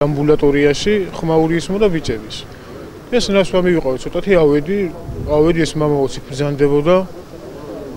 ამბულატორიაში ხმაური ისმო და ბიჭების. ეს ნასვა მივიყავი ცოტათი ავედი ეს მამაოცი ბრძანდებოდა.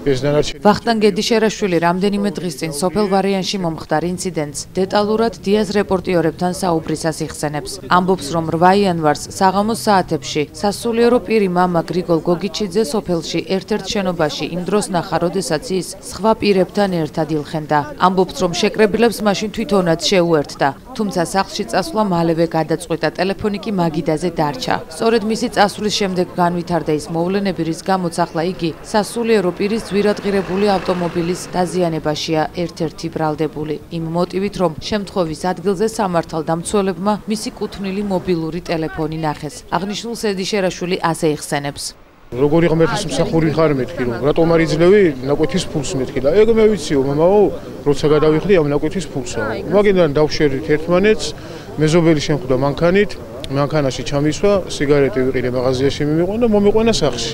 ვახტანგ გედიშერაშვილი რამდენიმე დღის წინ სოფელ ვარიანში მომხდარ ინციდენტს დეტალურად დიას რეპორტიორებთან საუბრისას იხსენებს. ამბობს, რომ 8 იანვარს საღამოს საათებში სასულიერო პირი მამა გრიგოლ გოგიჩიძე სოფელში ერთ-ერთ შენობაში იმ დროს ნახა, როდესაც ის სხვა პირებთან ერთად ილხენდა. ამბობს, რომ შეკრებილებს მაშინ თვითონაც შეუერთდა, თუმცა სახლში წასვლა მალევე გადაწყვიტა, ტელეფონი კი მაგიდაზე დარჩა. სწორედ მისი წასვლის შემდეგ განვითარდა ის მოვლენები, რის გამოც ახლა იგი სასულიერო პირის ვირადღირებული ავტომობილის დაზიანებაშია ერთ-ერთი ბრალდებული. იმ მოტივით, რომ შემთხვევის ადგილზე სამართალდამცველებმა მისი კუთვნილი მობილური ტელეფონი ნახეს. აღნიშნულ ედიშერაშვილი ასე იხსენებს. როგორი ღმერთის მსახური ხარ მეთქი, რომ რატომ არ იძლევი ნაკვეთის ფულს მეთქი და ეგ მე ვიციო მამაო, როცა გადავიხდი ამ ნაკვეთის ფულსა. მაგიდან დავშერდით ერთმანეთს, მეზობელი შემხვდა მანქანით, მანქანაში ჩამისვა, სიგარეტი ვიყიდე მაღაზიაში მივიყვან და მომიყვანა სახლში.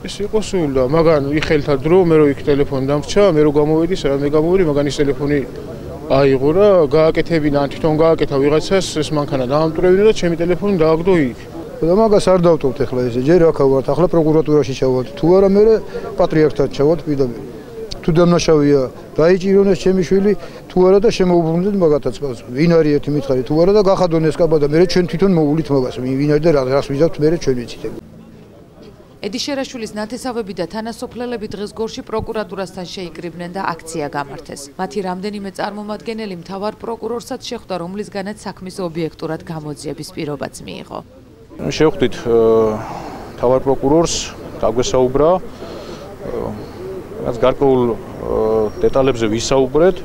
ეს იყო სულ და მაგან იხელთა დრო, მე რო იქ ტელეფონი დამრჩა, მე რო გამოვედი, სადაც გამოვედი, მაგანის ტელეფონი აიღო და გააკეთებინა, ან თვითონ გააკეთა ვიღაცას, ეს მანქანა დაამტვრევინა და ჩემი ტელეფონი დააგდო იქ. და მაგას არ დავტოვთ ახლა ესე, ჯერ აქ ვართ, ახლა პროკურატურაში ჩავალთ. თუ არა მე პატრიარქთან ჩავალთ პირდაპირ. თუ დამნაშავეა, დაიჭირონეს ჩემი შვილი, თუ არა და შემოუბრუნდეთ მაგათაც. ვინ არის ერთი მითხარი, თუ არა და გახადონ ეს კაბა და მე ჩვენ თვითონ მოვულით მაგას. ვინ არის და რას ვიზავთ მე ჩვენ ვიცით. ედიშერაშვილის ნათესავები და თანასოფლელები დღეს გორში პროკურატურასთან შეიკრიბნენ და აქცია გამართეს. მათი რამდენიმე წარმომადგენელი მთავარ პროკურორსაც შეხვდა, რომლისგანაც საქმის ობიექტურად გამოძიების პირობაც მიიღო. შევხვდით მთავარ პროკურორს, გაგვესაუბრა, რაც გარკვეულ დეტალებზე ვისაუბრეთ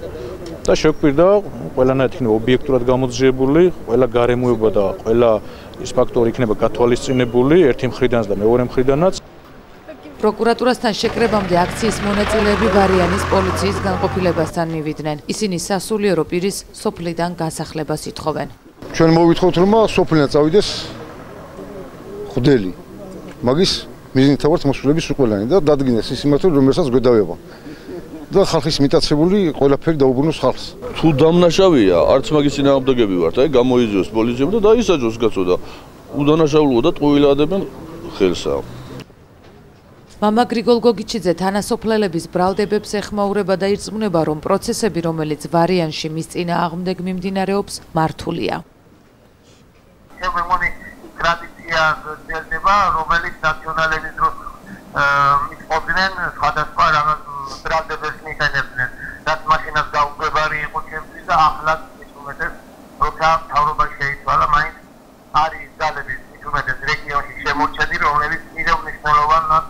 და შეგვპირდა ყველანაირად იქნება ობიექტურად გამოძიებული, ყველა გარემოება და ყველა ის ფაქტორი იქნება გათვალისწინებული ერთი მხრიდანაც და მეორე მხრიდანაც. პროკურატურასთან შეკრებამდე აქციის მონაწილეები ვარიანის პოლიციის განყოფილებასთან მივიდნენ. ისინი სასულიერო პირის სოფლიდან გასახლებას ითხოვენ. ჩვენ მოვითხოვთ, რომ სოფლიდან წავიდეს ხდელი. მაგის მიზნით ვართ მოსულების უყველანი და დადგინეს ის იმართება, რომელსაც გვედავება. და ხალხის მიტაცებული ყველაფერი დაუბრუნოს ხალხს. თუ დამნაშავეა, არც მაგის წინააღმდეგები ვართ, აი გამოიძიოს პოლიციამ და დაისაჯოს კაცო და უდანაშაულოა და ტყუილადებენ ხელსა. მამა გრიგოლ გოგიჩიძე თანასოფლელების ბრალდებებს ეხმაურება და ირწმუნება, რომ პროცესები, რომელიც ვარიანში მის წინააღმდეგ მიმდინარეობს, მართულია. ტრადიცია გრძელდება, რომელიც ნაციონალების დროს მიწოდნენ სხვადასხვა რაღაც ბრალდებებს მიყენებდნენ. რაც მაშინაც გაუგებარი იყო ჩემთვის და ახლაც მის უმეტეს, როცა მთავრობა შეიცვალა, მაინც არის ძალების მის უმეტეს რეგიონში შემორჩენილი, რომლებიც კიდევ მნიშვნელოვანად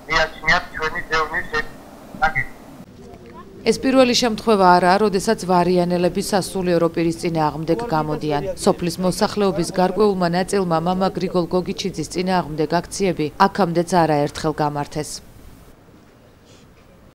მიაჩნიათ ჩვენი ძევნის საკითხს. ეს პირველი შემთხვევა არაა, როდესაც ვარიანელები სასულიერო პირის წინააღმდეგ გამოდიან. სოფლის მოსახლეობის გარკვეულმა ნაწილმა მამა გრიგოლ გოგიჩიძის წინააღმდეგ აქციები აქამდეც არაერთხელ გამართეს.